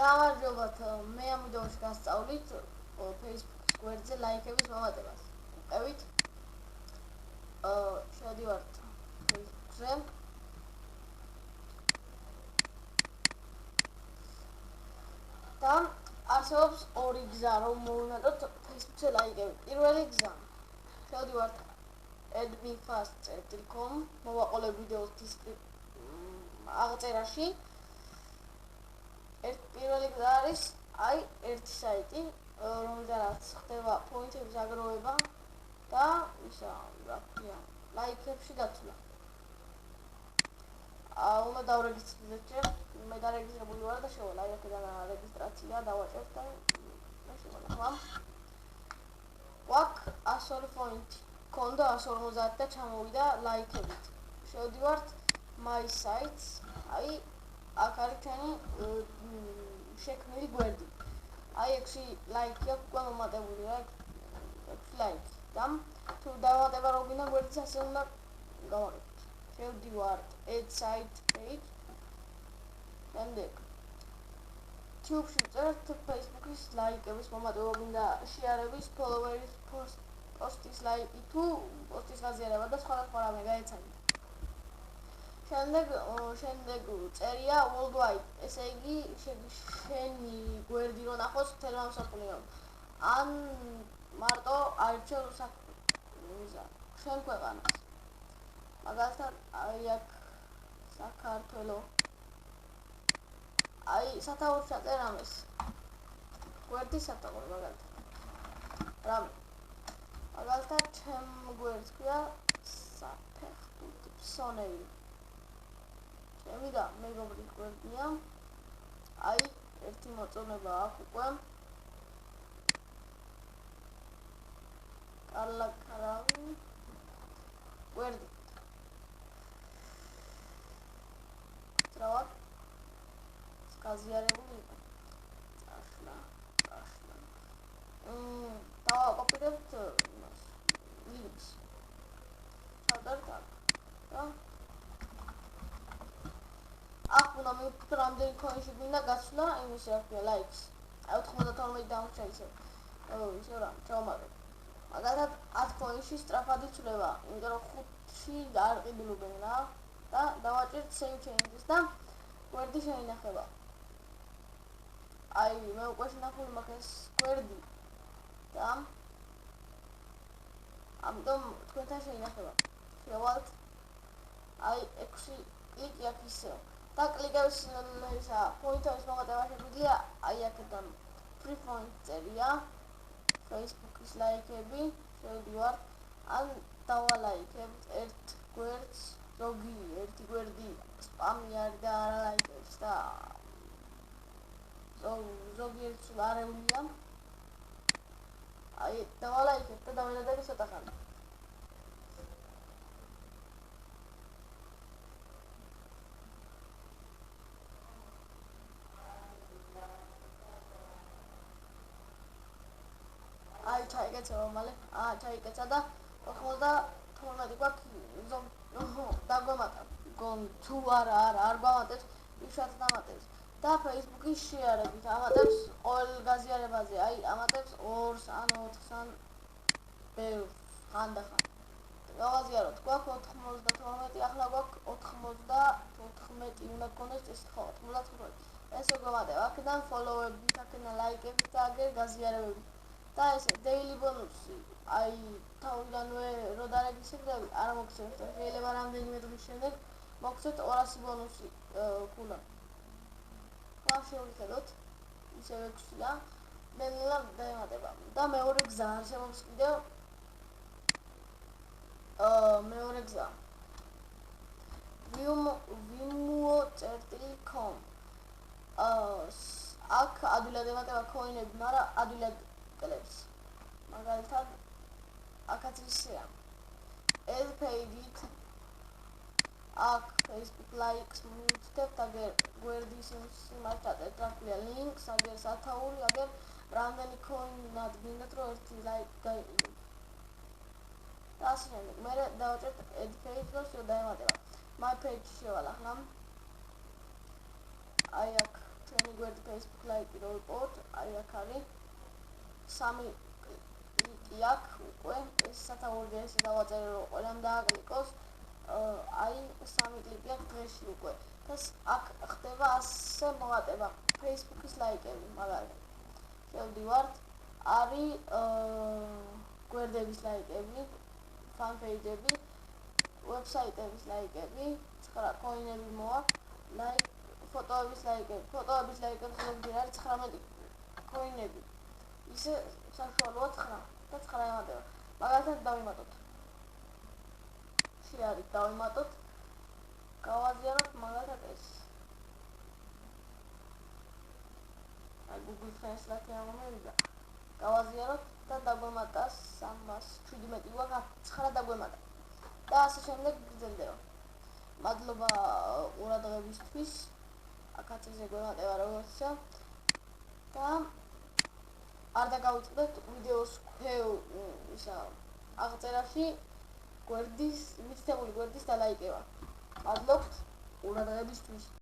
გამარჯობათ, მე ამ ვიდეოში გასწავლით Facebook-ის გვერდზე ლაიქების მომატებას. მოვყევით. შევდივართ Facebook-ზე. და არსებობს ორი გზა, რომ მოვიმატოთ Facebook-ზე ლაიქები. პირველი გზა. შევდივართ adminfast.com, მოვაყოლებ ვიდეოს აღწერაში. პირველი გზა არის ერთი საიტი, რომელზეც ხდება პოინტების აგროვება და ლაიქებში გაცვლა. უნდა დავრეგისტრირდეთ, მე დარეგისტრირებული ვარ და შევალა აქედან რეგისტრაცია დავაჭერთ და მე შევალა. გვაქვს 102 პოინტი, გქონდა 150 და ჩამოვიდა ლაიქებით. შევდივართ my sites, აქ არის ჩვენი შექმნილი გვერდი. 6 ლაიქი აქვს უკვე მომატებული რა, 6 ლაიქი. და თუ დავამატება რო გინდა გვერდის ასე უნდა გავაკეთოთ. შევდივართ add site page. შემდეგ YouTube-ში წერთ Facebook-ის ლაიქების მომატება გინდა შეარების, ფოლოვერის, პოსტის ლაიკი თუ პოსტის გაზიარება და სხვა რამე გაეცადეთ. შემდეგ წერია worldwide, ესე იგი შენი გვერდი რო ნახოს მთელმა მსოფლიომ. ან მარტო აირჩევ შენ ქვეყანას. მაგალითად აქ საქართველო. სათაურს ჩაწერა ამას. გვერდი სათაური მაგალითად. რამე. მაგალითად ჩემ გვერდს ქვია საფეხბურთო. ჩემი და მეგობრის გვერდია. ერთი მოწონება აქვს უკვე. კარლა ქარავი გვერდი. ძრავად გაზიარებული იყო. წაშლა. დავაკოპირებთ ლინკს. ჩავდართ აქ და აქ უნდა მივხვდეთ რამდენი ქოინში გვინდა გაცვლა იმის რა ქვია ლაიქს. 92 დამრჩა ისე რა ჩავმაგებ. მაგალითად 10 ქოინში სწრაფად იცვლება, იმიტომ რომ 5-ში არ ყიდულობენ რა და დავაჭერთ save changes და გვერდი შეინახება. მე უკვე შენახული მაქვს ეს გვერდი და ამიტომ თქვენთან შეინახება. შევალთ 6 კლიკი აქ ისევ. და კლიკების პოინტების მომატება შეგვიძლია აქედან free point წერია Facebook-ის ლაიქები. შევდივართ ან დავალაიქებთ ერთ გვერდს, ერთი გვერდი სპამი არის და არა ლაიქებს და ზოგიერთს არეულია. დავალაიქებთ და დავედადებით ცოტა ხანი. ჩაიკეცა მალე. ჩაიკეცა და 98 გვაქვს დაგვემატა. თუ არ გვამატებს, იშვიათად ამატებს. და Facebook-ის შეარებით ამატებს ყოველ გაზიარებაზე. ამატებს 2-ს ან 4-ს ან ბევრს ხანდახან. გავაზიაროთ. გვაქვს 98, ახლა გვაქვს 94 უნდა გქონდეს ეს 99. ესე გვამატება. აქედან ფოლოვები, აქედან ლაიქები და აგერ გაზიარებები. და ესე daily ბონუსი, თავიდანვე რო დარეგისტრირდები, არ მოგცემთ. შეიძლება რამდენიმე დღის შემდეგ მოგცეთ 200 ბონუსი ქულა. შევხედოთ, ისევე 6-ია, ნელა დაემატება. და მეორე გზა არსებობს კიდევ. მეორე გზა. vimeo.com. აქ ადვილად ემატება ქოინები, მაგრამ ადვილად კლებს. მაგალითად აქაც ისეა. add page-ით აქ Facebook ლაიქს მივუწევთ, აგერ გვერდის სიმართლეად რა ლინკს, აგერ სათაური, აგერ რამდენი ქოინად გინდათ რომ ერთი ლაიქი გაიყიდოთ. და ასე შემდეგ. მე დავაჭერთ add page და შევდაემატება. my page შევალ ახლა. აქ ჩვენი გვერდი Facebook ლაიკი რო ვიპოვოთ, აი აქ არის 3 კლიკი აქვს უკვე, ეს სათაური ესე დავაწერე რომ ყველამ დააკლიკოს, აი 3 კლიკი აქვს დღეში უკვე და აქ ხდება ასე მოღატება Facebook-ის ლაიკები, მაგალითად შევდივართ, არის გვერდების ლაიკები, ფანპეიჯები, ვებსაიტების ლაიკები, 9 კოინები მოვა, ფოტოების ლაიკები ზოგჯერ არის 19 კოინები. ისე საშუალოა 9 და 9 ემატება. მაგალითად დავიმატოთ. შეარით დავიმატოთ. გავაზიაროთ მაგალითად ეს. აი Google Translate ამომივიდა. გავაზიაროთ და დაგვემატა 317 გვაქვს 9 დაგვემატა. და ასე შემდეგ გრძელდება. მადლობა ყურადღებისთვის. აქაც ესე გვემატება როგორცა და არ დაგავიწყდეთ ვიდეოს აღწერაში გვერდის მითითებული გვერდის დალაიკება. მადლობთ ყურადღებისთვის.